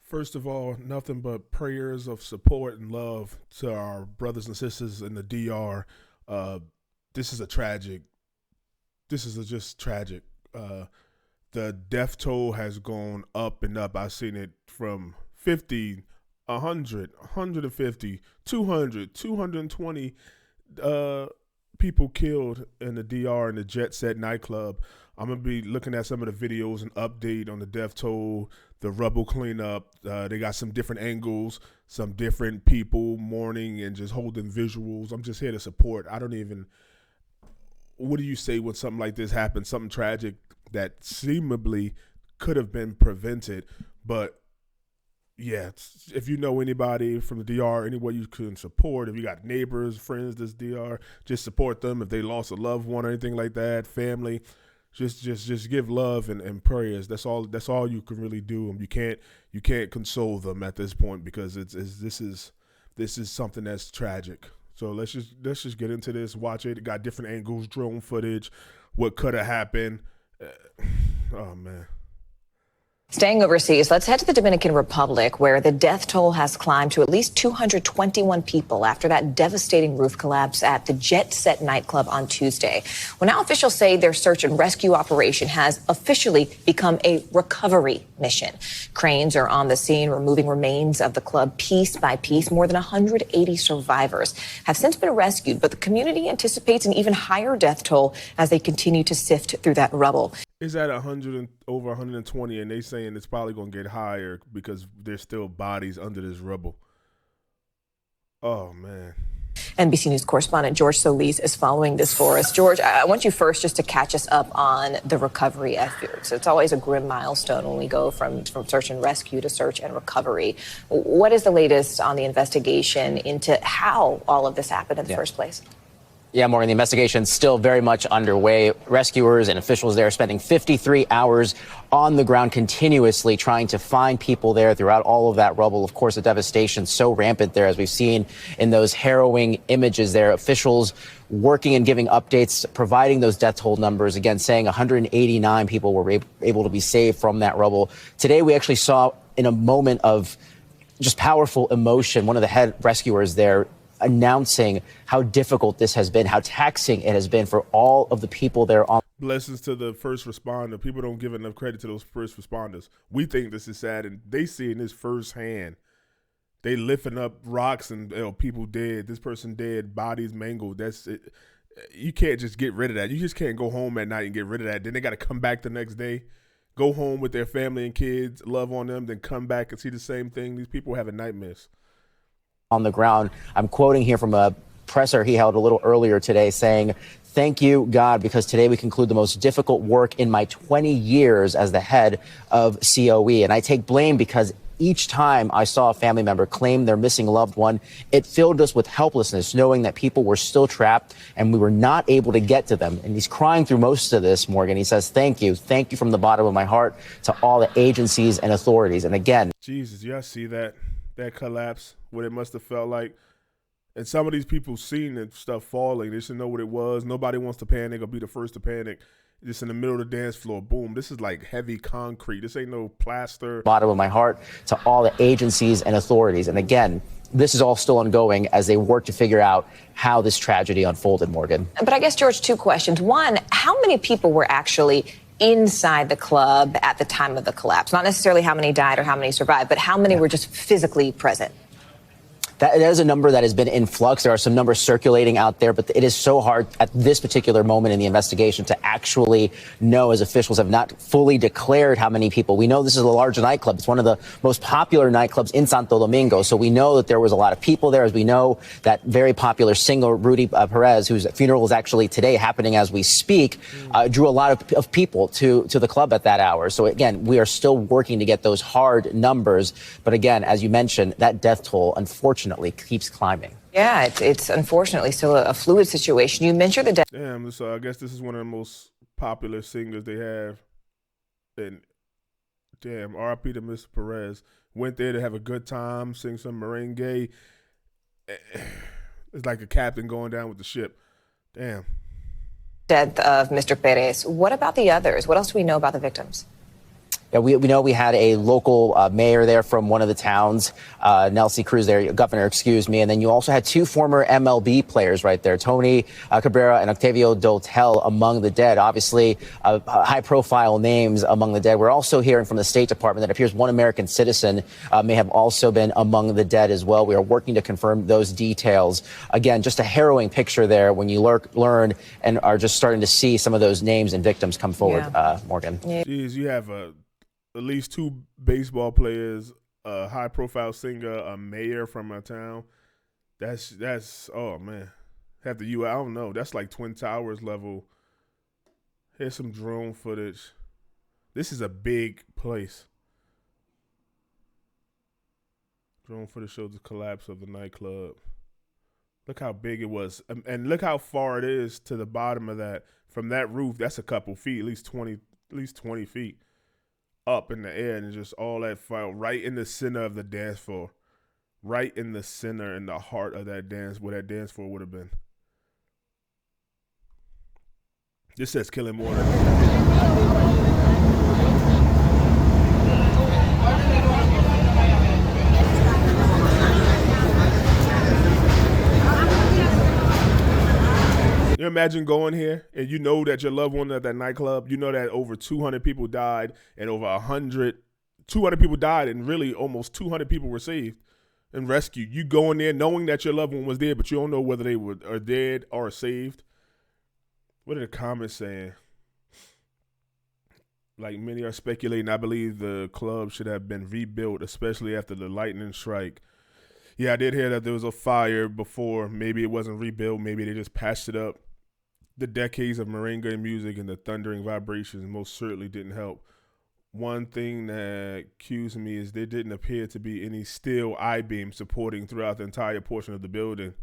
First of all, nothing but prayers of support and love to our brothers and sisters in the DR. Uh, this is a tragic. This is just tragic. The death toll has gone up and up. I've seen it from 50, 100, 150, 200, 220 people killed in the DR in the Set Nightclub. I'm going to be looking at some of the videos and update on the death toll, the rubble cleanup. They got some different angles, some different people mourning and just holding visuals. I'm just here to support. I don't even, what do you say when something like this happens, something tragic that seemingly could have been prevented? But yeah, if you know anybody from the DR, any way you can support, if you got neighbors, friends, this DR, just support them. If they lost a loved one or anything like that, family, just give love and prayers. That's all you can really do. You can't console them at this point because this is something that's tragic. So let's just get into this. Watch it. It got different angles, drone footage, what could have happened. Oh man. Staying overseas, let's head to the Dominican Republic, where the death toll has climbed to at least 221 people after that devastating roof collapse at the Set Nightclub on Tuesday. Well, now officials say their search and rescue operation has officially become a recovery mission. Cranes are on the scene, removing remains of the club piece by piece. More than 180 survivors have since been rescued, but the community anticipates an even higher death toll as they continue to sift through that rubble. It's at 100 and over 120, and they saying it's probably going to get higher because there's still bodies under this rubble. Oh, man. NBC News correspondent George Solis is following this for us. George, I want you first just to catch us up on the recovery efforts. It's always a grim milestone when we go from search and rescue to search and recovery. What is the latest on the investigation into how all of this happened in the first place? Yeah, Morgan, the investigation's still very much underway. Rescuers and officials there spending 53 hours on the ground continuously trying to find people there throughout all of that rubble. Of course, the devastation so rampant there, as we've seen in those harrowing images there. Officials working and giving updates, providing those death toll numbers, again, saying 189 people were able to be saved from that rubble. Today, we actually saw, in a moment of just powerful emotion, one of the head rescuers there announcing how difficult this has been, how taxing it has been for all of the people there on. Blessings to the first responder. People don't give enough credit to those first responders. We think this is sad, and they see in this firsthand. They lifting up rocks and people dead. This person dead, bodies mangled. That's it. You can't just get rid of that. You just can't go home at night and get rid of that. Then they got to come back the next day, go home with their family and kids, love on them, then come back and see the same thing. These people having nightmares. On the ground. I'm quoting here from a presser he held a little earlier today saying, "Thank you, God, because today we conclude the most difficult work in my 20 years as the head of COE. And I take blame because each time I saw a family member claim their missing loved one, it filled us with helplessness, knowing that people were still trapped and we were not able to get to them." And he's crying through most of this, Morgan. He says, thank you from the bottom of my heart to all the agencies and authorities. And again, Jesus, y'all see that collapse, what it must have felt like. And some of these people seen the stuff falling. They should know what it was. Nobody wants to panic or be the first to panic. Just in the middle of the dance floor, boom. This is like heavy concrete. This ain't no plaster. Bottom of my heart to all the agencies and authorities. And again, this is all still ongoing as they work to figure out how this tragedy unfolded, Morgan. But I guess, George, two questions. One, how many people were actually inside the club at the time of the collapse? Not necessarily how many died or how many survived, but how many were just physically present? That is a number that has been in flux. There are some numbers circulating out there, but it is so hard at this particular moment in the investigation to actually know, as officials have not fully declared how many people. We know this is a large nightclub. It's one of the most popular nightclubs in Santo Domingo. So we know that there was a lot of people there, as we know that very popular singer Rubby Pérez, whose funeral is actually today happening as we speak, drew a lot of people to the club at that hour. So again, we are still working to get those hard numbers. But again, as you mentioned, that death toll, unfortunately, keeps climbing. Yeah, it's unfortunately still a fluid situation. You mentioned the death. Damn, so I guess this is one of the most popular singers they have. And damn, RIP to Mr. Perez. Went there to have a good time, sing some merengue. It's like a captain going down with the ship. Damn. Death of Mr. Perez. What about the others? What else do we know about the victims? Yeah, we know we had a local mayor there from one of the towns, Nelsie Cruz there, governor, excuse me. And then you also had two former MLB players right there, Tony Cabrera and Octavio Dotel among the dead. Obviously, high profile names among the dead. We're also hearing from the State Department that it appears one American citizen may have also been among the dead as well. We are working to confirm those details. Again, just a harrowing picture there when you learn and are just starting to see some of those names and victims come forward, Morgan. Jeez, you have at least two baseball players, a high-profile singer, a mayor from a town. That's oh man, have the I don't know. That's like Twin Towers level. Here's some drone footage. This is a big place. Drone footage shows the collapse of the nightclub. Look how big it was, and look how far it is to the bottom of that. From that roof, that's a couple feet, at least 20 feet up in the air, and just all that fire right in the center of the dance floor, right in the center, in the heart of that dance, where that dance floor would have been. This says killing more. You imagine going here and you know that your loved one at that nightclub, you know that over 200 people died and over 200 people died and really almost 200 people were saved and rescued. You go in there knowing that your loved one was there, but you don't know whether they are dead or saved. What are the comments saying? Like, many are speculating, I believe the club should have been rebuilt, especially after the lightning strike. Yeah, I did hear that there was a fire before. Maybe it wasn't rebuilt. Maybe they just patched it up. The decades of merengue music and the thundering vibrations most certainly didn't help. One thing that cues me is there didn't appear to be any steel I-beam supporting throughout the entire portion of the building.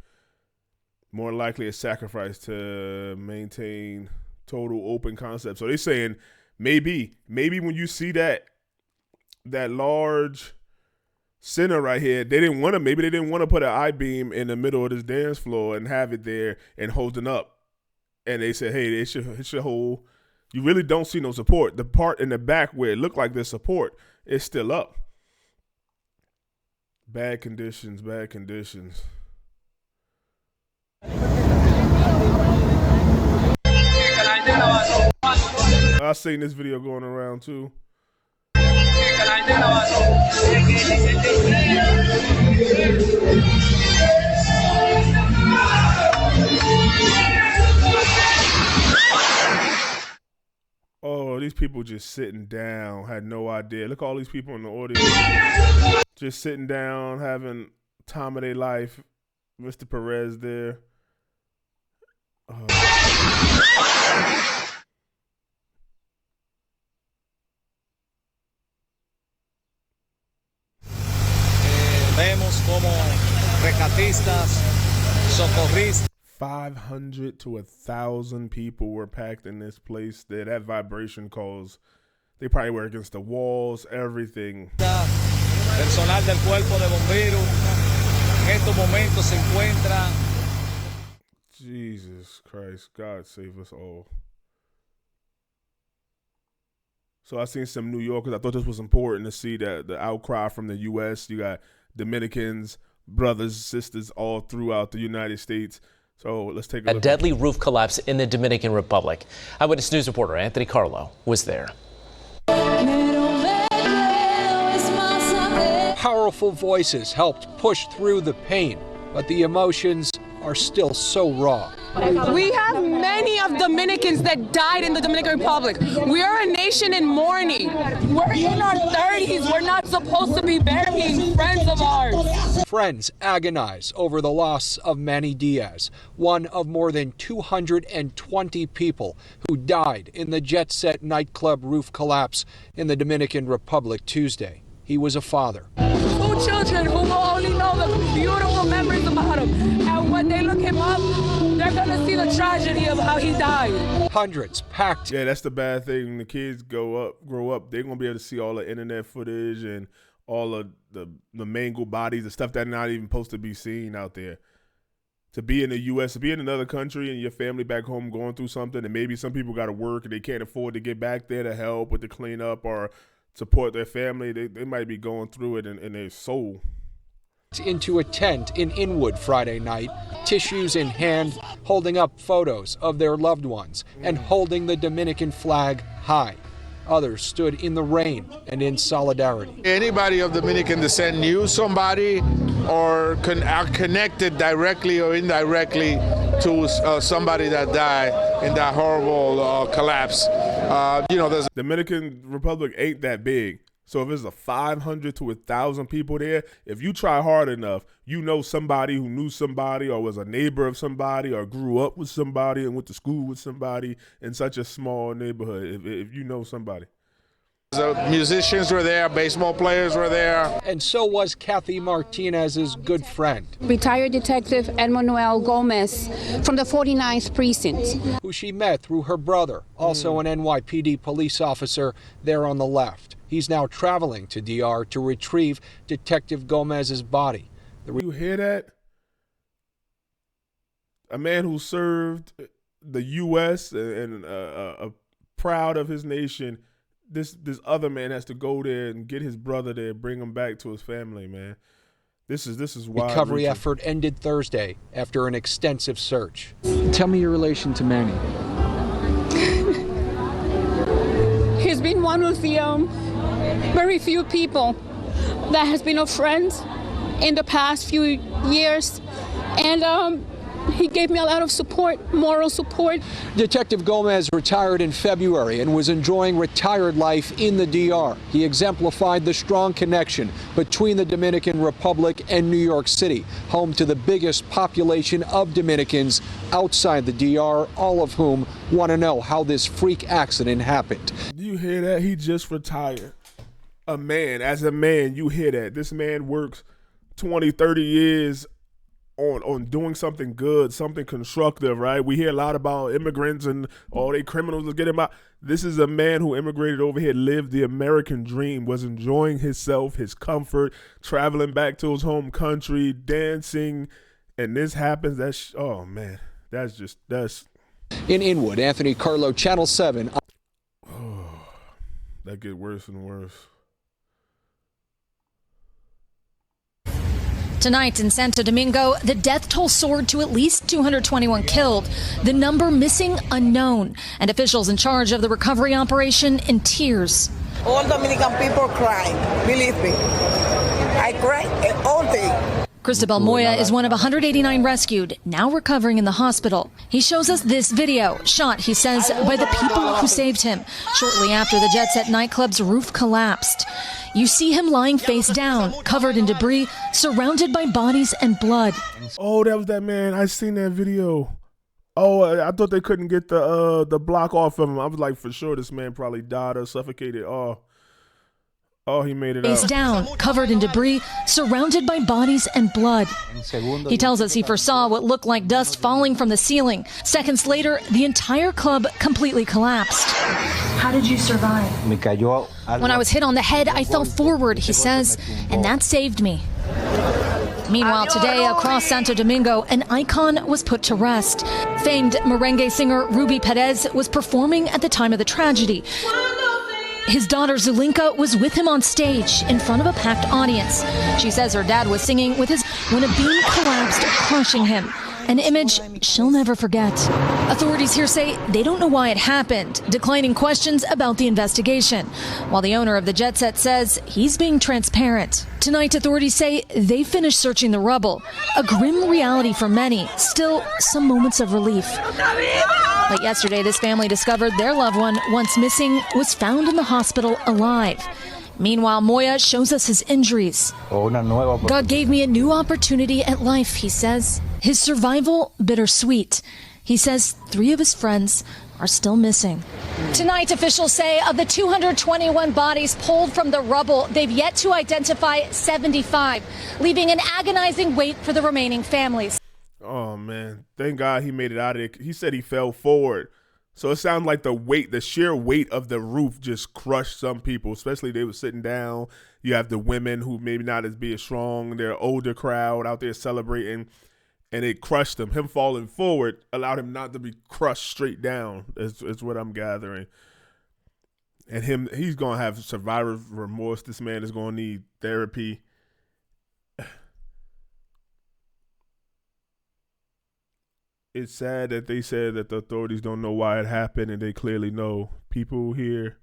More likely a sacrifice to maintain total open concept. So they're saying maybe when you see that large center right here, maybe they didn't want to put an I-beam in the middle of this dance floor and have it there and holding up. And they said, hey, it should hold. You really don't see no support. The part in the back where it looked like there's support is still up. Bad conditions. I've seen this video going around too. Oh, these people just sitting down, had no idea. Look at all these people in the audience. Just sitting down, having time of their life. Mr. Perez there. Vemos como rescatistas, socorristas. 500 to 1,000 people were packed in this place. That vibration caused, they probably were against the walls, everything. Personal del cuerpo de bomberos en estos momentos se encuentra. Jesus Christ, God save us all. So I seen some New Yorkers. I thought this was important to see that the outcry from the U.S. You got Dominicans, brothers, sisters all throughout the United States. So let's take a look. A deadly roof collapse in the Dominican Republic. Eyewitness News reporter Anthony Carlo was there. Powerful voices helped push through the pain, but the emotions are still so raw. We have many of Dominicans that died in the Dominican Republic. We are a nation in mourning. We're in our 30s. We're not supposed to be burying friends of ours. Friends agonize over the loss of Manny Diaz, one of more than 220 people who died in the Jet Set Nightclub roof collapse in the Dominican Republic Tuesday. He was a father. 2 children who will only know the beautiful memories about him. And when they look him up, they're going to see the tragedy of how he died. Hundreds packed. Yeah, that's the bad thing. When the kids grow up, they're going to be able to see all the internet footage and all of the mangled bodies, the stuff that's not even supposed to be seen out there. To be in the U.S., to be in another country and your family back home going through something, and maybe some people got to work and they can't afford to get back there to help with the cleanup or support their family. They might be going through it in their soul. Into a tent in Inwood Friday night, tissues in hand, holding up photos of their loved ones and holding the Dominican flag high. Others stood in the rain and in solidarity. Anybody of Dominican descent knew somebody or are connected directly or indirectly to somebody that died in that horrible collapse. There's Dominican Republic ain't that big. So if there's a 500 to 1,000 people there, if you try hard enough, you know somebody who knew somebody or was a neighbor of somebody or grew up with somebody and went to school with somebody in such a small neighborhood, if you know somebody. Musicians were there, baseball players were there. And so was Kathy Martinez's good friend. Retired Detective Emmanuel Gomez from the 49th Precinct, who she met through her brother, also an NYPD police officer there on the left. He's now traveling to DR to retrieve Detective Gomez's body. You hear that? A man who served the U.S. and proud of his nation. This other man has to go there and get his brother there, bring him back to his family, man. This is why recovery effort ended Thursday after an extensive search. Tell me your relation to Manny. he's been one of the very few people that has been a friend in the past few years, and he gave me a lot of support, moral support. Detective Gomez retired in February and was enjoying retired life in the DR. He exemplified the strong connection between the Dominican Republic and New York City, home to the biggest population of Dominicans outside the DR, all of whom want to know how this freak accident happened. You hear that? He just retired. As a man, you hear that. This man works 20, 30 years on doing something good, something constructive, right? We hear a lot about immigrants and all they criminals to get him out. This is a man who immigrated over here, lived the American dream, was enjoying himself, his comfort, traveling back to his home country, dancing, and this happens. Oh man, that's in Inwood. Anthony Carlo, Channel 7. Oh, that get worse and worse. Tonight in Santo Domingo, the death toll soared to at least 221 killed, the number missing unknown, and officials in charge of the recovery operation in tears. All Dominican people crying, believe me. I cry all day. Cristobal Moya is one of 189 rescued, now recovering in the hospital. He shows us this video, shot, he says, by the people who saved him, shortly after the Set Nightclub's roof collapsed. You see him lying face down, covered in debris, surrounded by bodies and blood. Oh, that was that man. I seen that video. Oh, I thought they couldn't get the block off of him. I was like, for sure, this man probably died or suffocated. Oh, he made it face out. Down, covered in debris, surrounded by bodies and blood. He tells us he foresaw what looked like dust falling from the ceiling. Seconds later, the entire club completely collapsed. How did you survive? When I was hit on the head, I fell forward, he says, and that saved me. Meanwhile, today, across Santo Domingo, an icon was put to rest. Famed merengue singer Rubby Pérez was performing at the time of the tragedy. His daughter Zulinka was with him on stage in front of a packed audience. She says her dad was singing with his when a beam collapsed, crushing him. An image she'll never forget. Authorities here say they don't know why it happened, declining questions about the investigation, while the owner of the jet set says he's being transparent. Tonight, authorities say they finished searching the rubble, a grim reality for many, still some moments of relief. But yesterday, this family discovered their loved one, once missing, was found in the hospital alive. Meanwhile, Moya shows us his injuries. God gave me a new opportunity at life, he says. His survival, bittersweet. He says 3 of his friends are still missing. Tonight, officials say of the 221 bodies pulled from the rubble, they've yet to identify 75, leaving an agonizing wait for the remaining families. Oh, man. Thank God he made it out of it. He said he fell forward. So it sounds like the sheer weight of the roof just crushed some people, especially they were sitting down. You have the women who maybe not as being strong. They're an older crowd out there celebrating, and it crushed him. Him falling forward allowed him not to be crushed straight down, is what I'm gathering. And he's going to have survivor remorse. This man is going to need therapy. It's sad that they said that the authorities don't know why it happened, and they clearly know. People here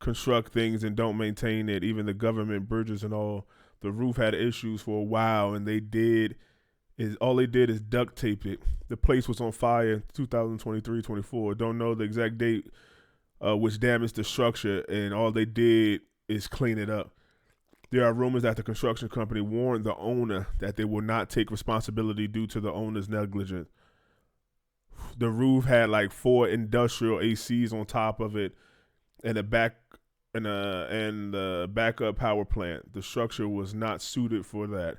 construct things and don't maintain it. Even the government bridges and all. The roof had issues for a while, and all they did is duct tape it. The place was on fire in 2023-24. Don't know the exact date which damaged the structure, and all they did is clean it up. There are rumors that the construction company warned the owner that they will not take responsibility due to the owner's negligence. The roof had like 4 industrial ACs on top of it, and the backup power plant. The structure was not suited for that.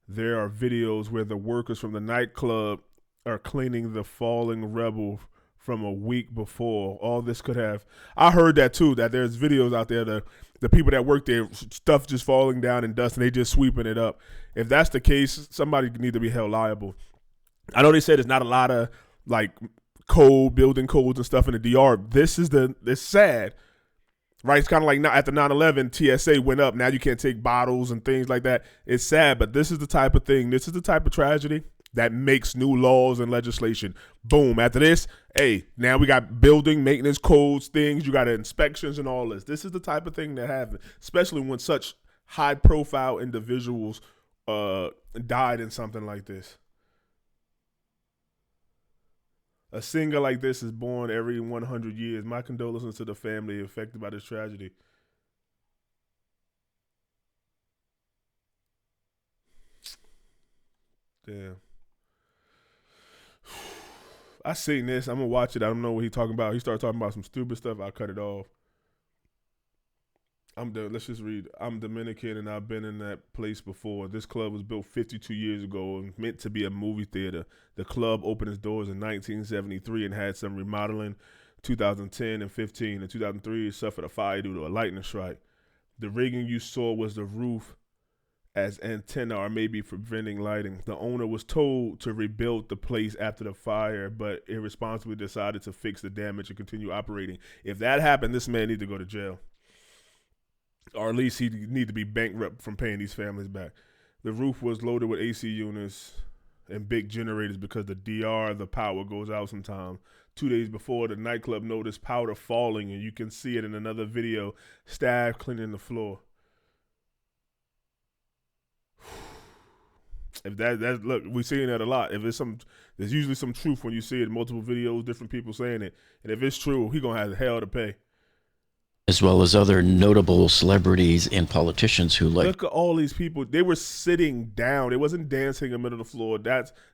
There are videos where the workers from the nightclub are cleaning the falling rubble from a week before. All this could have. I heard that too. That there's videos out there. The people that work there, stuff just falling down in dust, and they just sweeping it up. If that's the case, somebody need to be held liable. I know they said there's not a lot of like building codes and stuff in the DR. It's sad, right? It's kind of like after 9/11, TSA went up. Now you can't take bottles and things like that. It's sad, but this is the type of thing. This is the type of tragedy that makes new laws and legislation. Boom. After this, hey, now we got building maintenance codes, things. You got inspections and all this. This is the type of thing that happens, especially when such high-profile individuals died in something like this. A singer like this is born every 100 years. My condolences to the family affected by this tragedy. Damn. I seen this. I'm going to watch it. I don't know what he's talking about. He started talking about some stupid stuff. I cut it off. Let's just read. I'm Dominican, and I've been in that place before. This club was built 52 years ago and meant to be a movie theater. The club opened its doors in 1973 and had some remodeling. 2010 and 15. In 2003, it suffered a fire due to a lightning strike. The rigging you saw was the roof as antenna or maybe preventing lighting. The owner was told to rebuild the place after the fire, but irresponsibly decided to fix the damage and continue operating. If that happened, this man needs to go to jail. Or at least he need to be bankrupt from paying these families back. The roof was loaded with AC units and big generators because the power goes out sometimes. 2 days before, the nightclub noticed powder falling, and you can see it in another video, staff cleaning the floor. If that's look, we're seeing that a lot. If there's usually some truth when you see it in multiple videos, different people saying it. And if it's true, he gonna have hell to pay. As well as other notable celebrities and politicians who look at all these people. They were sitting down. They wasn't dancing in the middle of the floor.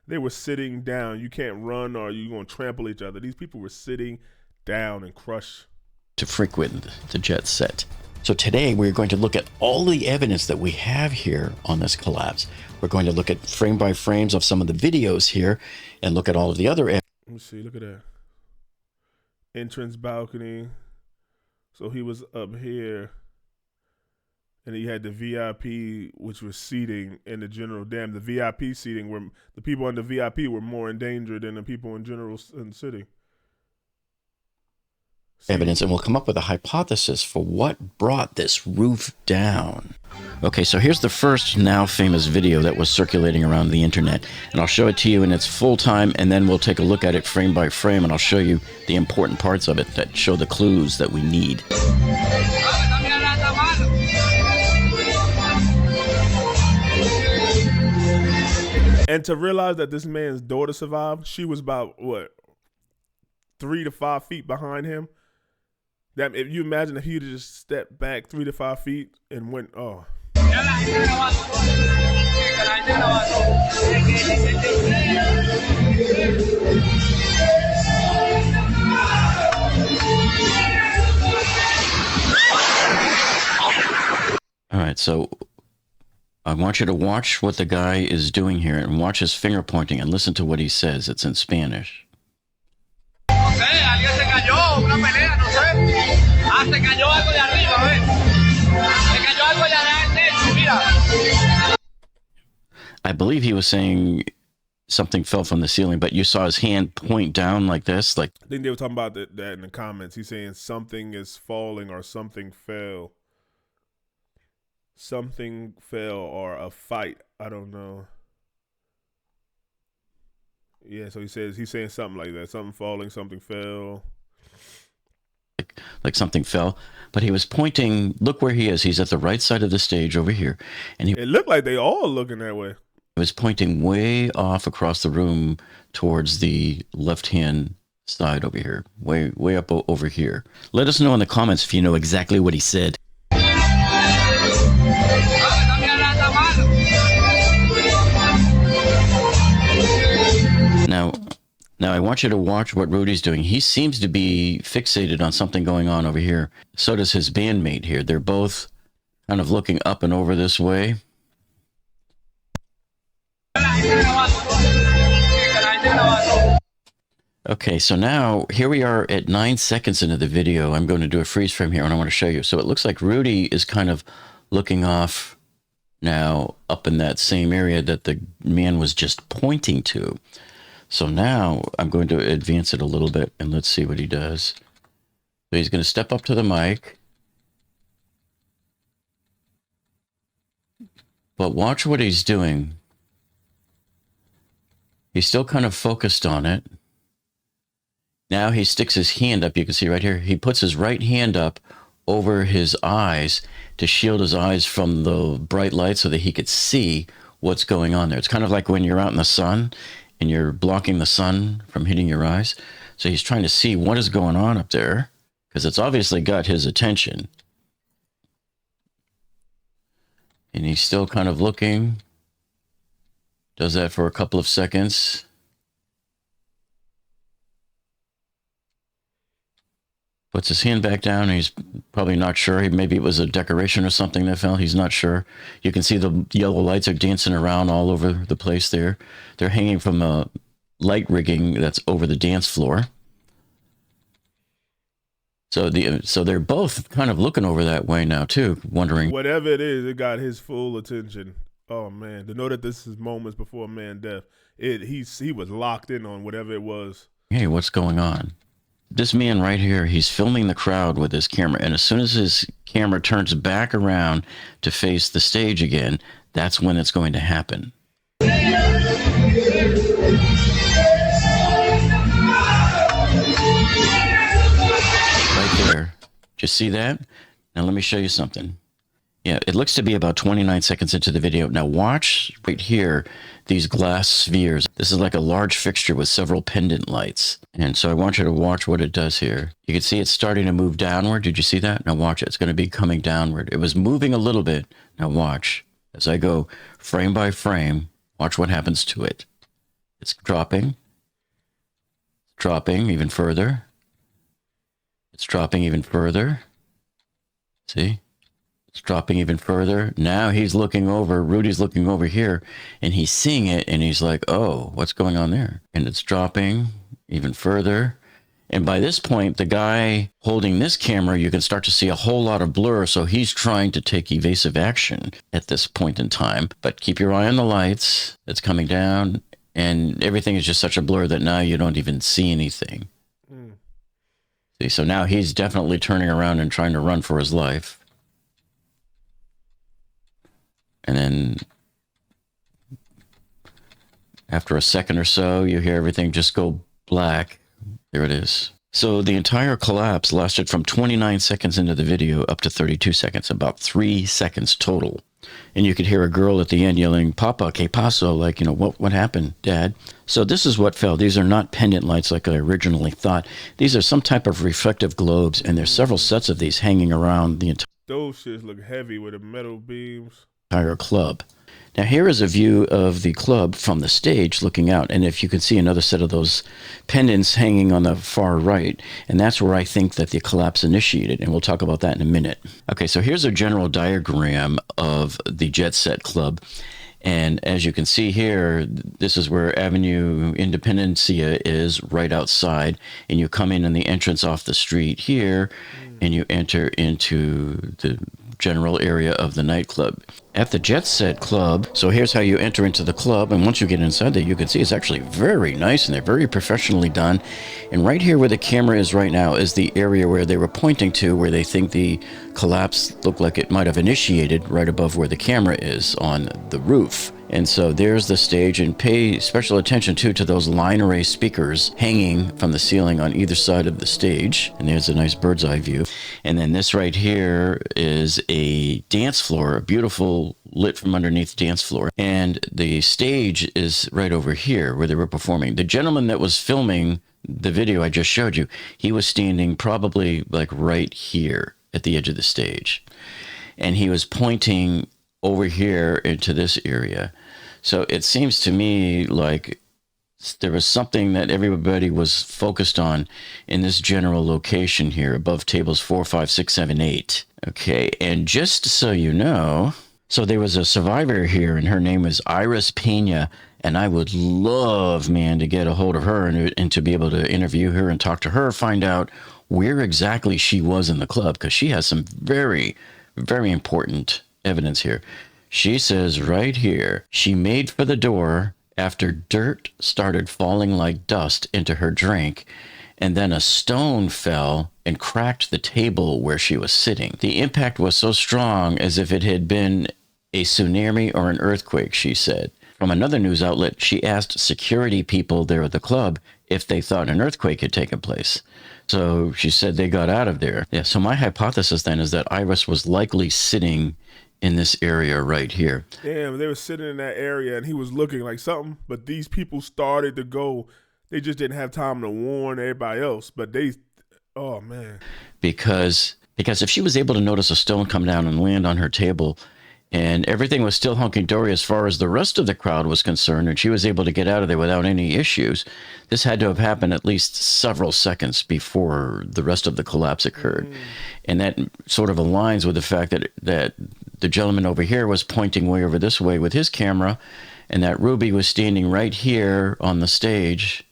They were sitting down. You can't run or you're gonna trample each other. These people were sitting down and crushed. To frequent the jet set. So today we're going to look at all the evidence that we have here on this collapse. We're going to look at frame by frames of some of the videos here and look at all of the other evidence. Let me see. Look at that. Entrance balcony. So he was up here, and he had the VIP, which was seating in the general. Damn, the VIP seating, where the people in the VIP were more in danger than the people in general in the city. Evidence, and we'll come up with a hypothesis for what brought this roof down. Okay, so here's the first now famous video that was circulating around the internet, and I'll show it to you in its full time, and then we'll take a look at it frame by frame, and I'll show you the important parts of it that show the clues that we need. And to realize that this man's daughter survived, she was about, 3 to 5 feet behind him. That if you imagine if he'd just stepped back 3 to 5 feet and went, oh. All right, so I want you to watch what the guy is doing here and watch his finger pointing and listen to what he says. It's in Spanish. Alguien se cayó, una pelea, no sé. Se cayó algo de arriba, ¿ves? Se cayó algo de allá del techo, mira. I believe he was saying something fell from the ceiling, but you saw his hand point down like this. Like, I think they were talking about that in the comments. He's saying something is falling or something fell. Something fell or a fight. I don't know. Yeah, so he's saying something like that. Something falling, something fell. Like something fell, but he was pointing. Look where he is. He's at the right side of the stage over here, and it looked like they all looking that way. He was pointing way off across the room towards the left-hand side over here, way up over here. Let us know in the comments if you know exactly what he said. Now I want you to watch what Rudy's doing. He seems to be fixated on something going on over here. So does his bandmate here. They're both kind of looking up and over this way. Okay, so now here we are at 9 seconds into the video. I'm going to do a freeze frame here and I want to show you. So it looks like Rudy is kind of looking off now up in that same area that the man was just pointing to. So now I'm going to advance it a little bit and let's see what he does. So he's going to step up to the mic. But watch what he's doing. He's still kind of focused on it. Now he sticks his hand up. You can see right here. He puts his right hand up over his eyes to shield his eyes from the bright light so that he could see what's going on there. It's kind of like when you're out in the sun and you're blocking the sun from hitting your eyes. So he's trying to see what is going on up there because it's obviously got his attention. And he's still kind of looking. Does that for a couple of seconds. Puts his hand back down, and he's probably not sure. Maybe it was a decoration or something that fell. He's not sure. You can see the yellow lights are dancing around all over the place there. They're hanging from a light rigging that's over the dance floor. So they're both kind of looking over that way now too, wondering. Whatever it is, it got his full attention. Oh man, to know that this is moments before a man's death, he was locked in on whatever it was. Hey, what's going on? This man right here, he's filming the crowd with his camera, and as soon as his camera turns back around to face the stage again, that's when it's going to happen. Right there. Did you see that? Now let me show you something. Yeah, it looks to be about 29 seconds into the video. Now watch right here, these glass spheres. This is like a large fixture with several pendant lights. And so I want you to watch what it does here. You can see it's starting to move downward. Did you see that? Now watch it. It's going to be coming downward. It was moving a little bit. Now watch. As I go frame by frame, watch what happens to it. It's dropping. Dropping even further. It's dropping even further. See? It's dropping even further. Now he's looking over, Rudy's looking over here, and he's seeing it, and he's like, oh, what's going on there? And it's dropping even further. And by this point, the guy holding this camera, you can start to see a whole lot of blur, so he's trying to take evasive action at this point in time. But keep your eye on the lights. It's coming down, and everything is just such a blur that now you don't even see anything. See, so now he's definitely turning around and trying to run for his life. And then after a second or so, you hear everything just go black. There it is. So the entire collapse lasted from 29 seconds into the video up to 32 seconds, about 3 seconds total. And you could hear a girl at the end yelling, Papa, que paso? Like, you know, what happened, Dad? So this is what fell. These are not pendant lights like I originally thought. These are some type of reflective globes, and there's several sets of these hanging around the entire... Those shits look heavy with the metal beams. Entire club. Now here is a view of the club from the stage looking out, and if you can see another set of those pendants hanging on the far right, and that's where I think that the collapse initiated, and we'll talk about that in a minute. Okay, so here's a general diagram of the Jet Set Club, and as you can see here, this is where Avenue Independencia is, right outside, and you come in the entrance off the street here, and you enter into the general area of the nightclub. At the Jet Set Club, so here's how you enter into the club, and once you get inside there, you can see it's actually very nice, and they're very professionally done. And right here where the camera is right now is the area where they were pointing to, where they think the collapse looked like it might have initiated, right above where the camera is on the roof. And so there's the stage, and pay special attention too to those line array speakers hanging from the ceiling on either side of the stage. And there's a nice bird's eye view. And then this right here is a dance floor, a beautiful lit from underneath dance floor. And the stage is right over here where they were performing. The gentleman that was filming the video I just showed you, he was standing probably like right here at the edge of the stage. And he was pointing over here into this area. So it seems to me like there was something that everybody was focused on in this general location here above tables 4, 5, 6, 7, 8. Okay, and just so you know, so there was a survivor here, and her name was Iris Pena, and I would love, man, to get a hold of her and to be able to interview her and talk to her, find out where exactly she was in the club, because she has some very, very important evidence here. She says right here, she made for the door after dirt started falling like dust into her drink, and then a stone fell and cracked the table where she was sitting. The impact was so strong as if it had been a tsunami or an earthquake, she said. From another news outlet, she asked security people there at the club if they thought an earthquake had taken place. So she said they got out of there. Yeah, so my hypothesis then is that Iris was likely sitting in this area right here. Damn, they were sitting in that area and he was looking like something, but these people started to go. They just didn't have time to warn everybody else, but they, oh man. Because if she was able to notice a stone come down and land on her table, and everything was still hunky-dory as far as the rest of the crowd was concerned, and she was able to get out of there without any issues, this had to have happened at least several seconds before the rest of the collapse occurred. And that sort of aligns with the fact that the gentleman over here was pointing way over this way with his camera, and that Ruby was standing right here on the stage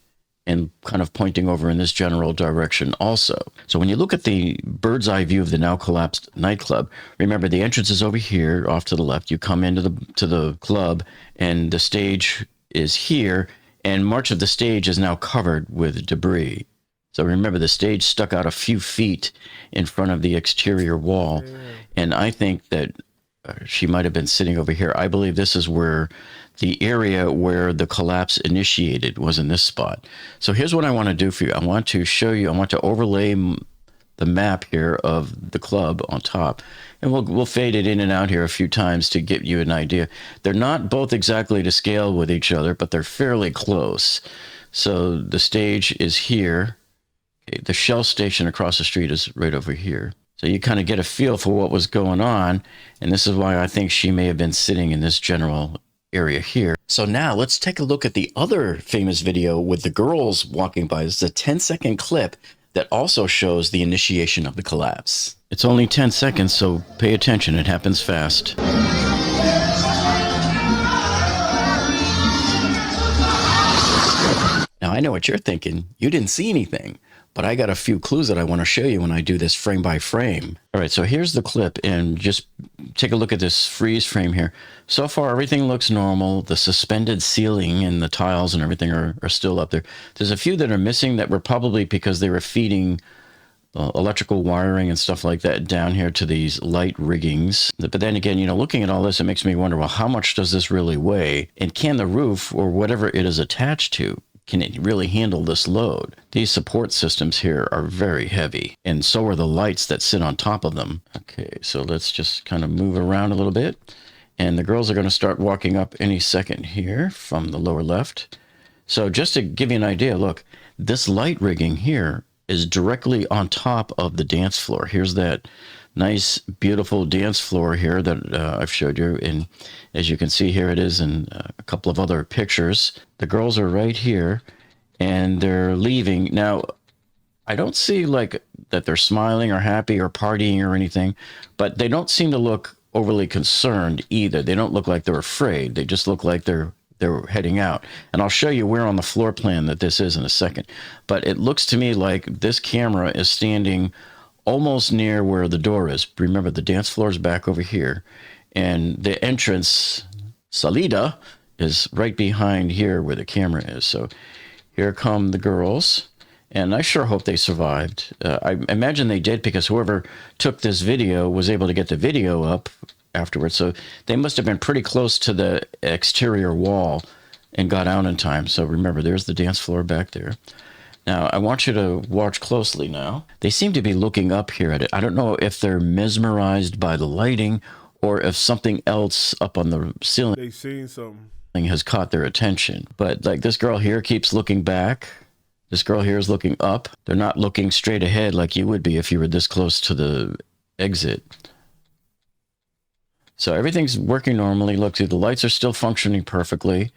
and kind of pointing over in this general direction also. So when you look at the bird's eye view of the now collapsed nightclub, remember the entrance is over here off to the left. You come into the club and the stage is here, and much of the stage is now covered with debris. So remember, the stage stuck out a few feet in front of the exterior wall. And I think that she might have been sitting over here. I believe this is where the area where the collapse initiated was, in this spot. So here's what I want to do for you. I want to show you, I want to overlay the map here of the club on top, and we'll fade it in and out here a few times to get you an idea. They're not both exactly to scale with each other, but they're fairly close. So the stage is here. Okay, the Shell station across the street is right over here. So you kind of get a feel for what was going on, and this is why I think she may have been sitting in this general area here. So now let's take a look at the other famous video with the girls walking by. This is a 10-second clip that also shows the initiation of the collapse. It's only 10 seconds, so pay attention. It happens fast. Now, I know what you're thinking. You didn't see anything, but I got a few clues that I want to show you when I do this frame by frame. All right, so here's the clip, and just take a look at this freeze frame here. So far, everything looks normal. The suspended ceiling and the tiles and everything are still up there. There's a few that are missing that were probably because they were feeding electrical wiring and stuff like that down here to these light riggings. But then again, you know, looking at all this, it makes me wonder, well, how much does this really weigh? And can the roof or whatever it is attached to, can it really handle this load? These support systems here are very heavy, and so are the lights that sit on top of them. Okay, so let's just kind of move around a little bit. And the girls are going to start walking up any second here from the lower left. So just to give you an idea, look, this light rigging here is directly on top of the dance floor. Here's that nice, beautiful dance floor here that I've showed you. And as you can see here, it is in a couple of other pictures. The girls are right here, and they're leaving. Now, I don't see like that they're smiling or happy or partying or anything, but they don't seem to look overly concerned either. They don't look like they're afraid. They just look like they're heading out. And I'll show you where on the floor plan that this is in a second. But it looks to me like this camera is standing almost near where the door is. Remember, the dance floor is back over here, and the entrance, salida, is right behind here where the camera is. So here come the girls, and I sure hope they survived. I imagine they did, because whoever took this video was able to get the video up afterwards. So they must have been pretty close to the exterior wall and got out in time. So remember, there's the dance floor back there. Now, I want you to watch closely now. They seem to be looking up here at it. I don't know if they're mesmerized by the lighting or if something else up on the ceiling They seen something has caught their attention. But like this girl here keeps looking back. This girl here is looking up. They're not looking straight ahead like you would be if you were this close to the exit. So everything's working normally. Look, the lights are still functioning perfectly.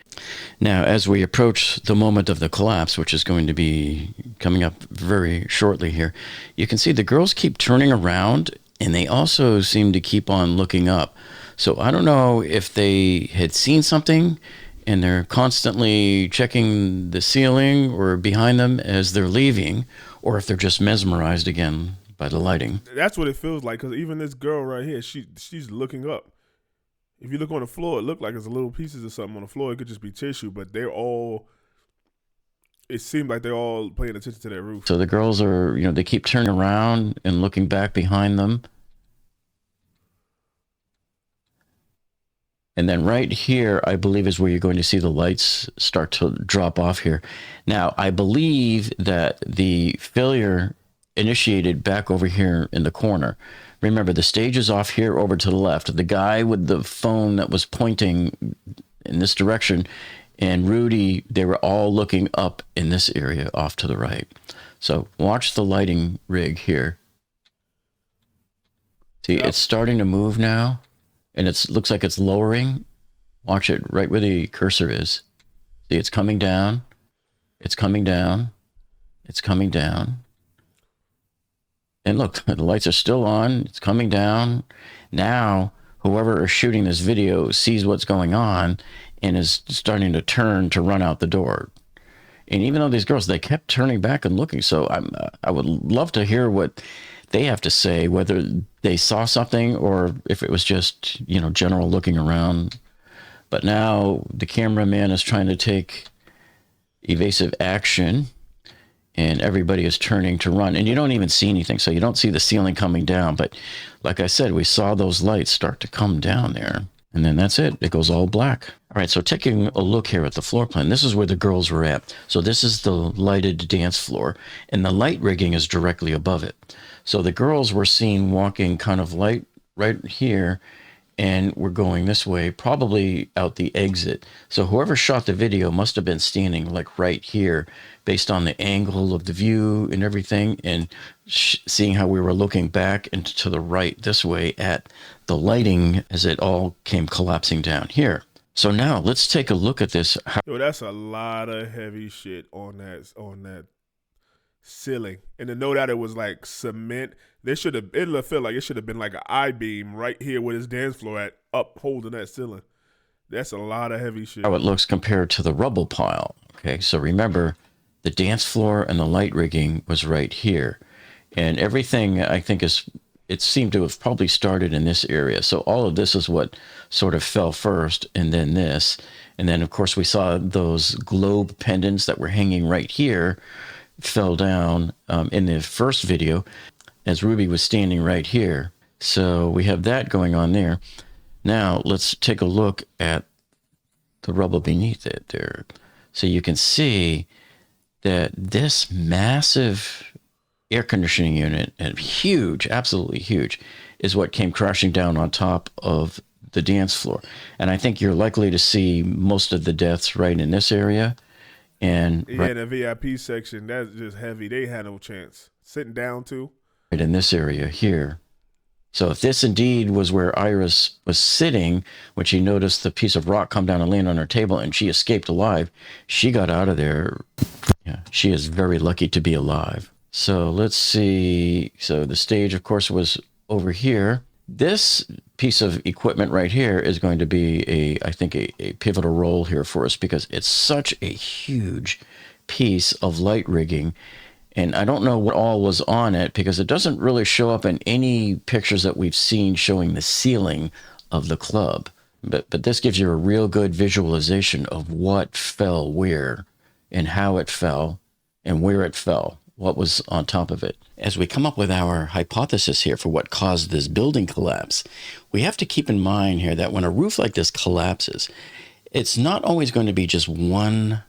Now, as we approach the moment of the collapse, which is going to be coming up very shortly here, you can see the girls keep turning around, and they also seem to keep on looking up. So I don't know if they had seen something and they're constantly checking the ceiling or behind them as they're leaving, or if they're just mesmerized again by the lighting. That's what it feels like, because even this girl right here, she's looking up. If you look on the floor, it looked like there's little pieces of something on the floor. It could just be tissue, but it seemed like they're all paying attention to that roof. So the girls are, they keep turning around and looking back behind them. And then right here, I believe, is where you're going to see the lights start to drop off here. Now, I believe that the failure initiated back over here in the corner. Remember, the stage is off here over to the left. The guy with the phone that was pointing in this direction and Rudy, they were all looking up in this area off to the right. So watch the lighting rig here. See, It's starting to move now, and it looks like it's lowering. Watch it right where the cursor is. See, it's coming down. It's coming down. It's coming down. And look, the lights are still on. It's coming down. Now, whoever is shooting this video sees what's going on and is starting to turn to run out the door. And even though these girls, they kept turning back and looking. So I would love to hear what they have to say, whether they saw something or if it was just, general looking around. But now the cameraman is trying to take evasive action, and everybody is turning to run, and you don't even see anything. So you don't see the ceiling coming down. But like I said, we saw those lights start to come down there, and then that's it. It goes all black. All right, so taking a look here at the floor plan, this is where the girls were at. So this is the lighted dance floor, and the light rigging is directly above it. So the girls were seen walking kind of light right here, and we're going this way, probably out the exit. So whoever shot the video must have been standing like right here based on the angle of the view and everything, and seeing how we were looking back and to the right this way at the lighting as it all came collapsing down here. So now let's take a look at this. Yo, that's a lot of heavy shit on that ceiling. And to know that it was like cement, it felt like it should have been like an I-beam right here with his dance floor at, up holding that ceiling. That's a lot of heavy shit. How it looks compared to the rubble pile. Okay, so remember, the dance floor and the light rigging was right here. And everything, I think, it seemed to have probably started in this area. So all of this is what sort of fell first, and then this. And then, of course, we saw those globe pendants that were hanging right here fell down in the first video as Ruby was standing right here. So we have that going on there. Now let's take a look at the rubble beneath it there. So you can see that this massive air conditioning unit, and huge, absolutely huge, is what came crashing down on top of the dance floor. And I think you're likely to see most of the deaths right in this area. And yeah, right, the VIP section, that's just heavy. They had no chance. Sitting down too. Right in this area here. So if this indeed was where Iris was sitting when she noticed the piece of rock come down and land on her table and she escaped alive, she got out of there. Yeah, she is very lucky to be alive. So let's see. So the stage, of course, was over here. This piece of equipment right here is going to be I think a pivotal role here for us, because it's such a huge piece of light rigging. And I don't know what all was on it because it doesn't really show up in any pictures that we've seen showing the ceiling of the club. But this gives you a real good visualization of what fell where and how it fell and where it fell, what was on top of it. As we come up with our hypothesis here for what caused this building collapse, we have to keep in mind here that when a roof like this collapses, it's not always going to be just one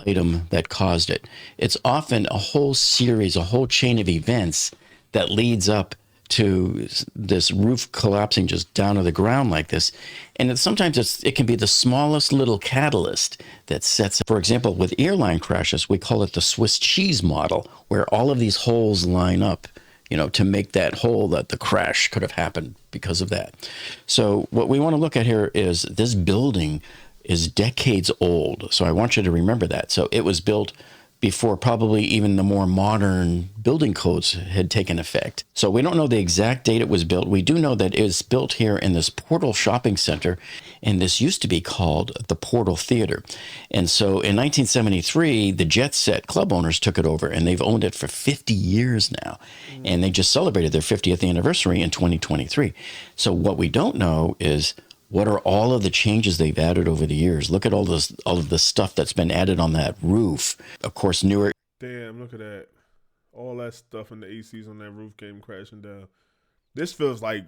item that caused it. It's often a whole series, a whole chain of events that leads up to this roof collapsing just down to the ground like this. And sometimes it can be the smallest little catalyst that sets, for example, with airline crashes, we call it the Swiss cheese model, where all of these holes line up, you know, to make that hole that the crash could have happened because of that. So what we want to look at here is this building is decades old. So I want you to remember that. So it was built before probably even the more modern building codes had taken effect. So we don't know the exact date it was built. We do know that it was built here in this Portal shopping center, and this used to be called the Portal Theater. And so in 1973, the Jet Set club owners took it over, and they've owned it for 50 years now. And they just celebrated their 50th anniversary in 2023. So what we don't know is what are all of the changes they've added over the years? Look at all of the stuff that's been added on that roof. Of course, newer. Damn, look at that. All that stuff in the ACs on that roof came crashing down. This feels like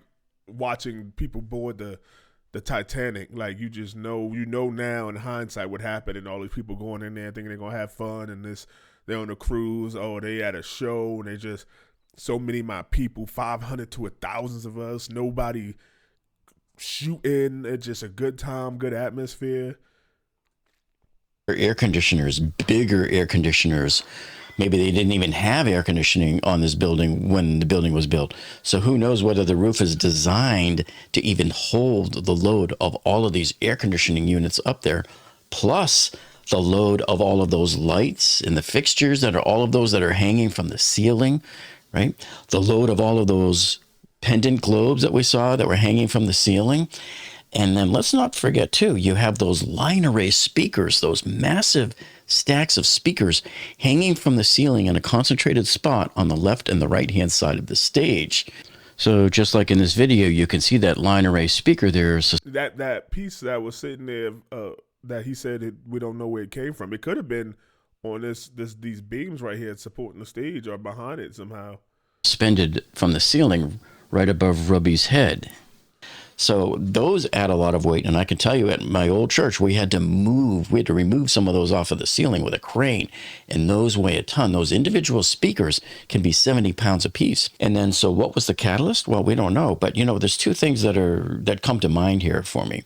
watching people board the Titanic. Like you just know, now in hindsight what happened, and all these people going in there thinking they're going to have fun, and they're on a cruise. Oh, they at a show, and they just, so many of my people, 500 to 1,000 of us, nobody shooting. It's just a good time, good atmosphere. Air conditioners, bigger air conditioners. Maybe they didn't even have air conditioning on this building when the building was built. So who knows whether the roof is designed to even hold the load of all of these air conditioning units up there, plus the load of all of those lights and the fixtures that are all of those that are hanging from the ceiling, right? The load of all of those pendant globes that we saw that were hanging from the ceiling. And then let's not forget too, you have those line array speakers, those massive stacks of speakers hanging from the ceiling in a concentrated spot on the left and the right hand side of the stage. So just like in this video, you can see that line array speaker there. That piece that was sitting there, that he said we don't know where it came from. It could have been on these beams right here supporting the stage or behind it somehow. Suspended from the ceiling right above Rubby's head. So those add a lot of weight. And I can tell you at my old church, we had to remove some of those off of the ceiling with a crane. And those weigh a ton. Those individual speakers can be 70 pounds apiece. And then, so what was the catalyst? Well, we don't know. But, you know, there's two things that come to mind here for me.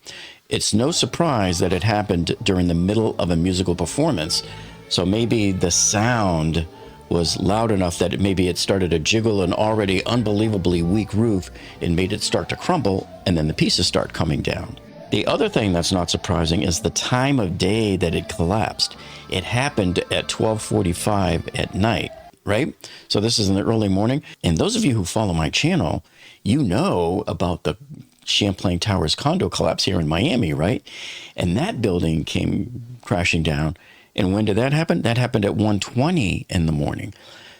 It's no surprise that it happened during the middle of a musical performance. So maybe the sound was loud enough that maybe it started to jiggle an already unbelievably weak roof and made it start to crumble, and then the pieces start coming down. The other thing that's not surprising is the time of day that it collapsed. It happened at 12:45 at night, right? So this is in the early morning. And those of you who follow my channel, you know about the Champlain Towers condo collapse here in Miami, right? And that building came crashing down. And when did that happen? That happened at 1:20 in the morning.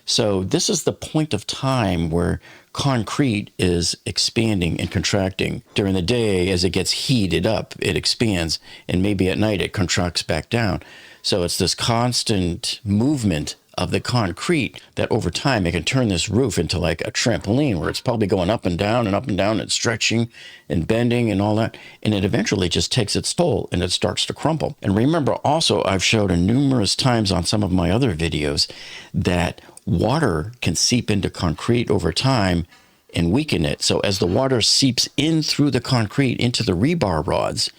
So this is the point of time where concrete is expanding and contracting. During the day, as it gets heated up, it expands, and maybe at night it contracts back down. So it's this constant movement of the concrete that over time it can turn this roof into like a trampoline where it's probably going up and down and stretching and bending and all that. And it eventually just takes its toll and it starts to crumble. And remember also, I've showed numerous times on some of my other videos that water can seep into concrete over time and weaken it. So as the water seeps in through the concrete into the rebar rods,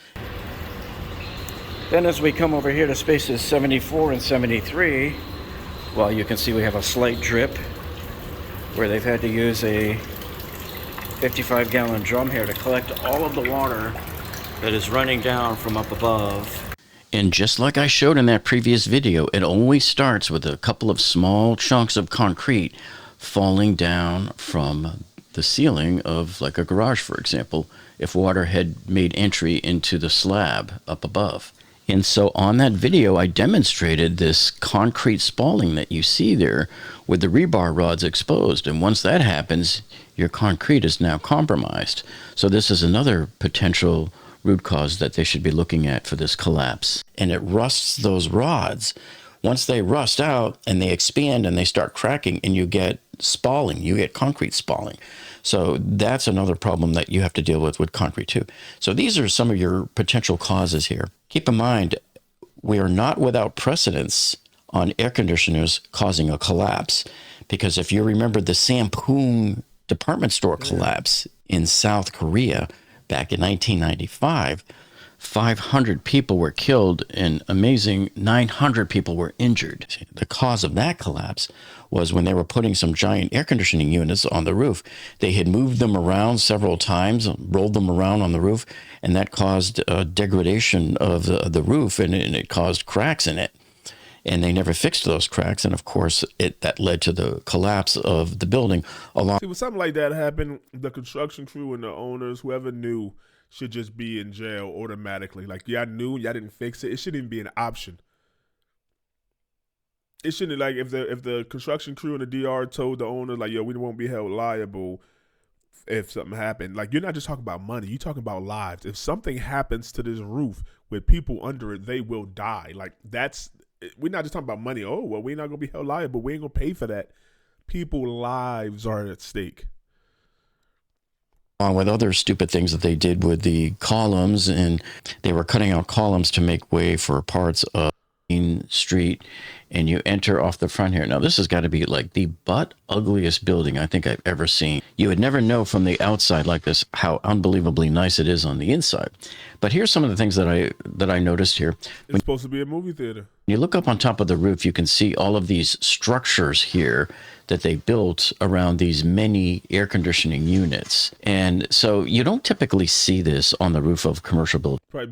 then as we come over here to spaces 74 and 73, well, you can see we have a slight drip where they've had to use a 55-gallon drum here to collect all of the water that is running down from up above. And just like I showed in that previous video, it always starts with a couple of small chunks of concrete falling down from the ceiling of like a garage, for example, if water had made entry into the slab up above. And so on that video, I demonstrated this concrete spalling that you see there with the rebar rods exposed. And once that happens, your concrete is now compromised. So this is another potential root cause that they should be looking at for this collapse. And it rusts those rods. Once they rust out and they expand and they start cracking, and you get spalling, you get concrete spalling. So that's another problem that you have to deal with concrete too. So these are some of your potential causes here. Keep in mind, we are not without precedence on air conditioners causing a collapse, because if you remember the Sampoong department store collapse in South Korea back in 1995, 500 people were killed and amazing 900 people were injured. The cause of that collapse was when they were putting some giant air conditioning units on the roof. They had moved them around several times, rolled them around on the roof, and that caused degradation of the roof, and it caused cracks in it. And they never fixed those cracks, and of course that led to the collapse of the building. See, when something like that happened, the construction crew and the owners, whoever knew, should just be in jail automatically. Like, y'all knew, y'all didn't fix it. It shouldn't even be an option. It shouldn't, like, if the construction crew and the DR told the owner, like, yo, we won't be held liable if something happened. Like, you're not just talking about money. You're talking about lives. If something happens to this roof with people under it, they will die. Like, we're not just talking about money. Oh, well, we're not going to be held liable. We ain't going to pay for that. People's lives are at stake. Along with other stupid things that they did with the columns, and they were cutting out columns to make way for parts of Main Street, and you enter off the front here. Now, this has got to be like the butt ugliest building I think I've ever seen. You would never know from the outside like this how unbelievably nice it is on the inside. But here's some of the things that I noticed here. It's supposed to be a movie theater. When you look up on top of the roof, you can see all of these structures here that they built around these many air conditioning units. And so you don't typically see this on the roof of commercial buildings. Probably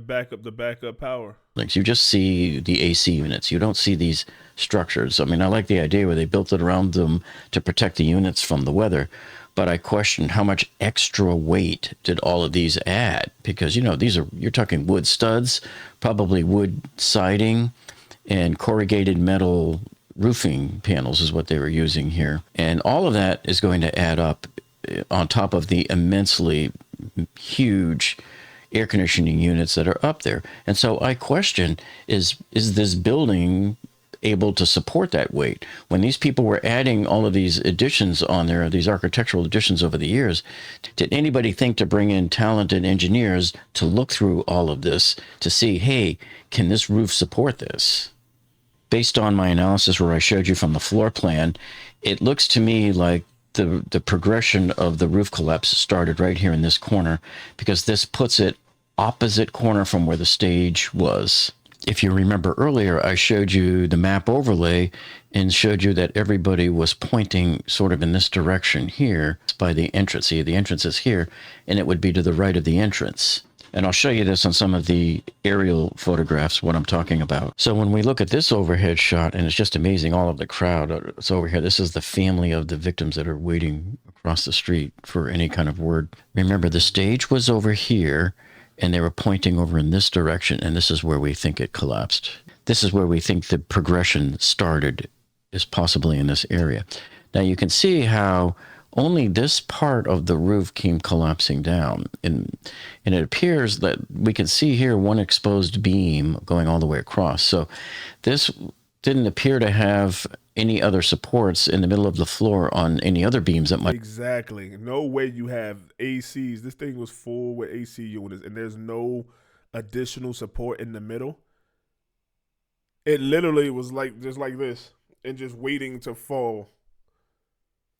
backup power. You just see the AC units. You don't see these structures. I mean, I like the idea where they built it around them to protect the units from the weather. But I question how much extra weight did all of these add? Because, you know, you're talking wood studs, probably wood siding, and corrugated metal roofing panels is what they were using here. And all of that is going to add up on top of the immensely huge air conditioning units that are up there. And so I question, is this building able to support that weight? When these people were adding all of these additions on there, these architectural additions over the years, did anybody think to bring in talented engineers to look through all of this to see, hey, can this roof support this? Based on my analysis where I showed you from the floor plan, it looks to me like the progression of the roof collapse started right here in this corner, because this puts it opposite corner from where the stage was. If you remember earlier, I showed you the map overlay and showed you that everybody was pointing sort of in this direction here by the entrance. See, the entrance is here, and it would be to the right of the entrance. And I'll show you this on some of the aerial photographs, what I'm talking about. So when we look at this overhead shot, and it's just amazing, all of the crowd, it's over here. This is the family of the victims that are waiting across the street for any kind of word. Remember, the stage was over here, and they were pointing over in this direction, and this is where we think it collapsed. This is where we think the progression started, is possibly in this area. Now you can see how only this part of the roof came collapsing down, and it appears that we can see here one exposed beam going all the way across. So this didn't appear to have any other supports in the middle of the floor on any other beams that might... Exactly. No way you have ACs. This thing was full with AC units, and there's no additional support in the middle. It literally was like just like this and just waiting to fall.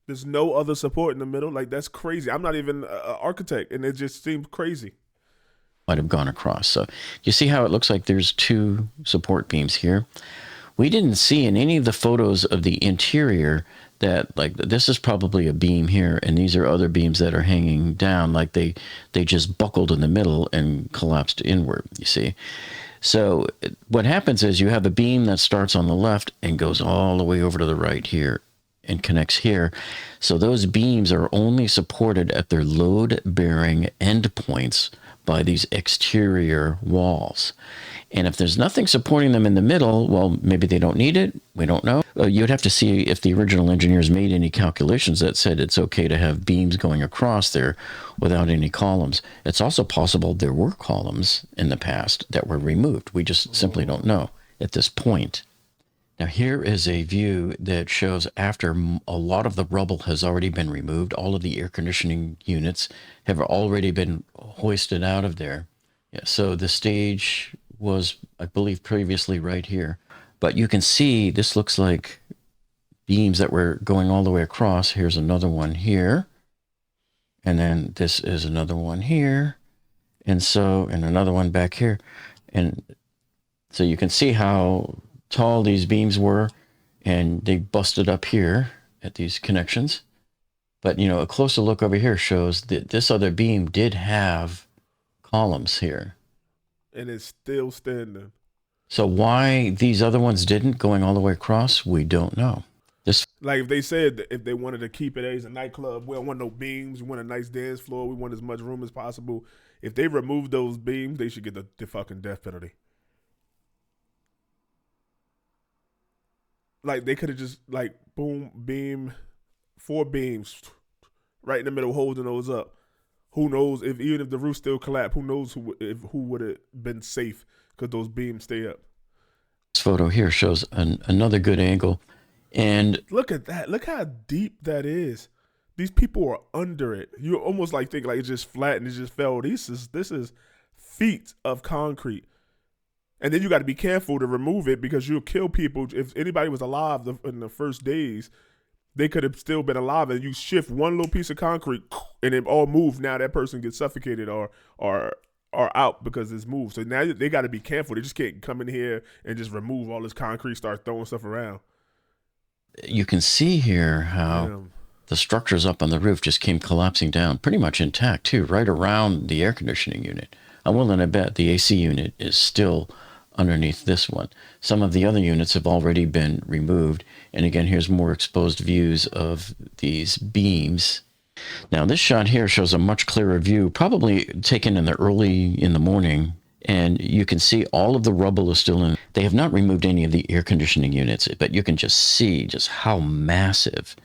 There's no other support in the middle. Like, that's crazy. I'm not even an architect, and it just seems crazy. Might have gone across. So you see how it looks like there's two support beams here. We didn't see in any of the photos of the interior that, like, this is probably a beam here, and these are other beams that are hanging down, like they just buckled in the middle and collapsed inward, you see. So what happens is you have a beam that starts on the left and goes all the way over to the right here and connects here. So those beams are only supported at their load-bearing endpoints by these exterior walls. And if there's nothing supporting them in the middle, well, maybe they don't need it. We don't know. You'd have to see if the original engineers made any calculations that said it's okay to have beams going across there without any columns. It's also possible there were columns in the past that were removed. We just simply don't know at this point. Now here is a view that shows after a lot of the rubble has already been removed. All of the air conditioning units have already been hoisted out of there. Yeah, so the stage was, I believe, previously right here. But you can see this looks like beams that were going all the way across. Here's another one here. And then this is another one here. And another one back here. And so you can see how tall these beams were, and they busted up here at these connections. But, you know, a closer look over here shows that this other beam did have columns here. And it's still standing. So why these other ones didn't, going all the way across, we don't know. This, like if they said that if they wanted to keep it as a nightclub, we don't want no beams, we want a nice dance floor, we want as much room as possible. If they remove those beams, they should get the fucking death penalty. Like they could have just like boom, beam, 4 beams right in the middle, holding those up. Who knows if even if the roof still collapsed, who knows who would have been safe because those beams stay up. This photo here shows another good angle. And look at that. Look how deep that is. These people are under it. You almost like think like it's just flat and it just fell. This is feet of concrete. And then you got to be careful to remove it because you'll kill people. If anybody was alive in the first days, they could have still been alive. And you shift one little piece of concrete and it all moved. Now that person gets suffocated or out because it's moved. So now they got to be careful. They just can't come in here and just remove all this concrete, start throwing stuff around. You can see here how the structures up on the roof just came collapsing down, pretty much intact too, right around the air conditioning unit. I'm willing to bet the AC unit is still underneath this one. Some of the other units have already been removed. And again, here's more exposed views of these beams. Now this shot here shows a much clearer view, probably taken in the morning. And you can see all of the rubble is still in. They have not removed any of the air conditioning units, but you can just see just how massive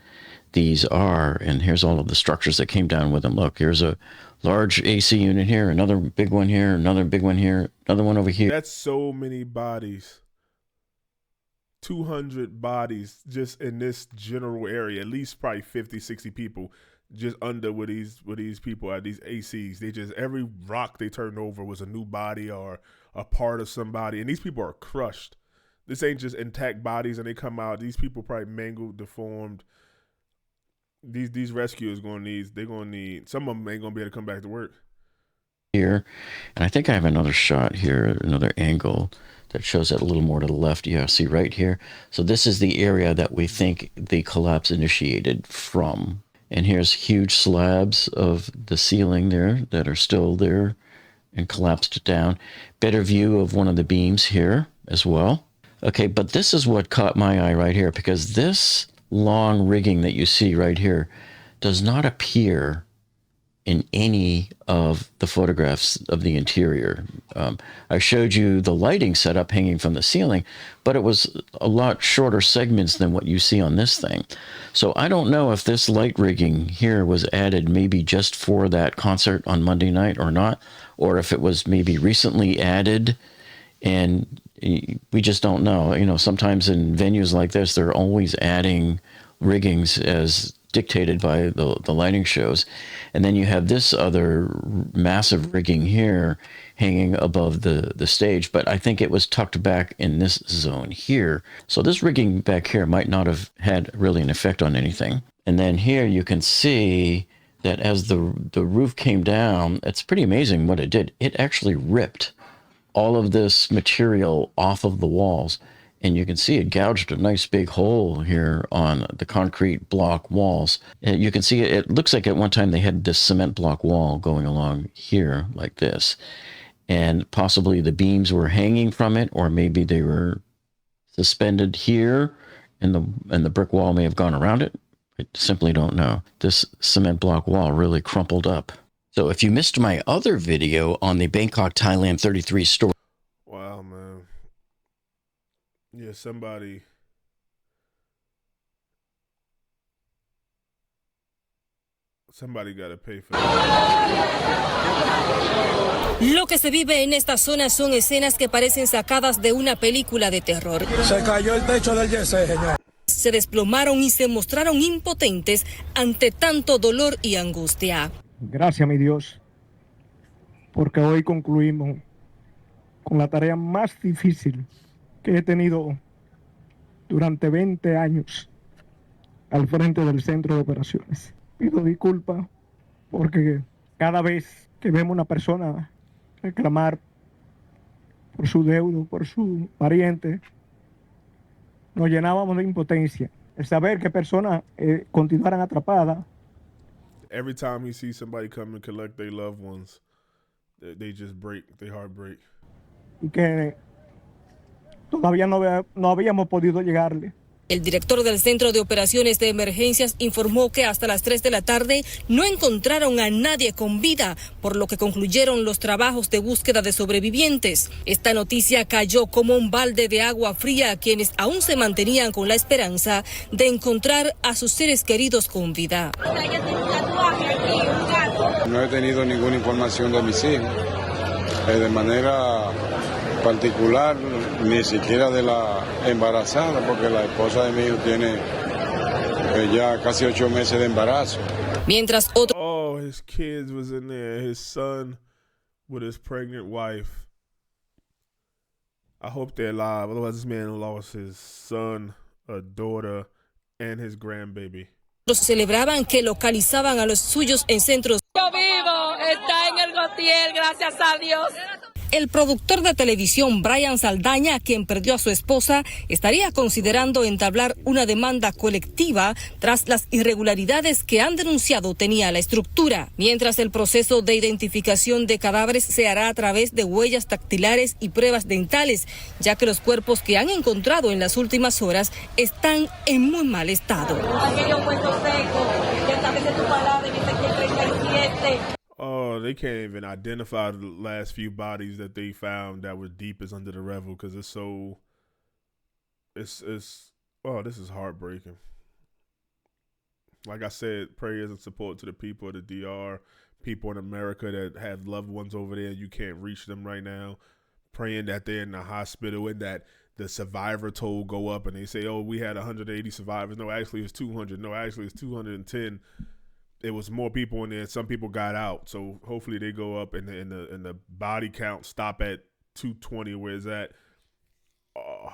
these are. And here's all of the structures that came down with them. Look, here's a large AC unit here, another big one here, another big one here, another one over here. That's so many bodies. 200 bodies just in this general area, at least probably 50, 60 people just under where these people are, these ACs. They just, every rock they turned over was a new body or a part of somebody. And these people are crushed. This ain't just intact bodies and they come out. These people probably mangled, deformed. These rescuers they're gonna need, some of them ain't gonna be able to come back to work. Here, and I think I have another shot here, another angle that shows it a little more to the left. Yeah, see right here. So this is the area that we think the collapse initiated from. And here's huge slabs of the ceiling there that are still there and collapsed down. Better view of one of the beams here as well. Okay, but this is what caught my eye right here, because this long rigging that you see right here does not appear in any of the photographs of the interior. I showed you the lighting setup hanging from the ceiling, but it was a lot shorter segments than what you see on this thing. So I don't know if this light rigging here was added maybe just for that concert on Monday night or not, or if it was maybe recently added and we just don't know. You know, sometimes in venues like this, they're always adding riggings as dictated by the lighting shows. And then you have this other massive rigging here hanging above the stage, but I think it was tucked back in this zone here. So this rigging back here might not have had really an effect on anything. And then here you can see that as the roof came down, it's pretty amazing what it did. It actually ripped all of this material off of the walls. And you can see it gouged a nice big hole here on the concrete block walls. And you can see it looks like at one time they had this cement block wall going along here like this. And possibly the beams were hanging from it, or maybe they were suspended here and the brick wall may have gone around it. I simply don't know. This cement block wall really crumpled up. So if you missed my other video on the Bangkok, Thailand 33 story. Wow, man. Yeah, somebody got to pay for that. Lo que se vive en esta zona son escenas que parecen sacadas de una película de terror. Se cayó el techo del yesé, señor. Se desplomaron y se mostraron impotentes ante tanto dolor y angustia. Gracias, mi Dios, porque hoy concluimos con la tarea más difícil que he tenido durante 20 años al frente del centro de operaciones. Pido disculpas porque cada vez que vemos una persona reclamar por su deudo, por su pariente, nos llenábamos de impotencia. El saber que personas continuaran atrapadas. Every time you see somebody come and collect their loved ones, they just break, their heart break. Y que todavía no habíamos podido llegarle. El director del Centro de Operaciones de Emergencias informó que hasta las 3 de la tarde no encontraron a nadie con vida, por lo que concluyeron los trabajos de búsqueda de sobrevivientes. Esta noticia cayó como un balde de agua fría a quienes aún se mantenían con la esperanza de encontrar a sus seres queridos con vida. No he tenido ninguna información de mis hijos, de manera particular, ni siquiera de la embarazada, porque la esposa de mi hijo tiene ya casi 8 meses de embarazo. Mientras otro... Oh, his kids was in there, his son with his pregnant wife. I hope they're alive, otherwise this man lost his son, a daughter, and his grandbaby. Celebraban que localizaban a los suyos en centros. Yo vivo, está en el Gautier, gracias a Dios. El productor de televisión Brian Saldaña, quien perdió a su esposa, estaría considerando entablar una demanda colectiva tras las irregularidades que han denunciado tenía la estructura. Mientras el proceso de identificación de cadáveres se hará a través de huellas dactilares y pruebas dentales, ya que los cuerpos que han encontrado en las últimas horas están en muy mal estado. Oh, they can't even identify the last few bodies that they found that were deepest under the revel because it's so. It's oh, this is heartbreaking. Like I said, prayers and support to the people of the DR, people in America that have loved ones over there. You can't reach them right now. Praying that they're in the hospital and that the survivor toll go up and they say, oh, we had 180 survivors. No, actually it's 200. No, actually it's 210. It was more people in there. Some people got out, so hopefully they go up and the body count stop at 220. Where is that? Oh,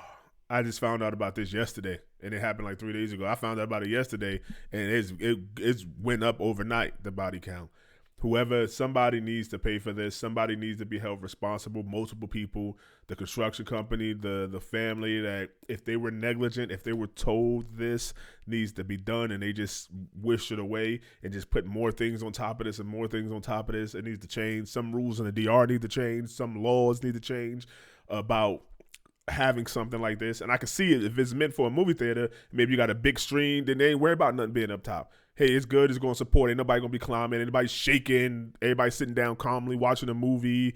I just found out about this yesterday, and it happened like 3 days ago. I found out about it yesterday, and it went up overnight. The body count. Somebody needs to pay for this. Somebody needs to be held responsible. Multiple people, the construction company, the family, that if they were negligent, if they were told this needs to be done and they just wish it away and just put more things on top of this and more things on top of this, it needs to change. Some rules in the DR need to change. Some laws need to change about having something like this. And I can see it if it's meant for a movie theater, maybe you got a big screen, then they ain't worried about nothing being up top. Hey, it's good, it's going to support, ain't nobody going to be climbing, anybody shaking, everybody sitting down calmly watching a movie.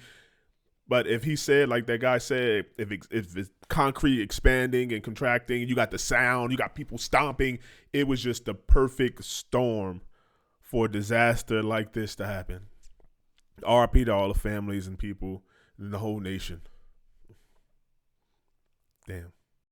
But if he said, like that guy said, if it's concrete expanding and contracting, you got the sound, you got people stomping, it was just the perfect storm for a disaster like this to happen. RIP to all the families and people in the whole nation. Damn.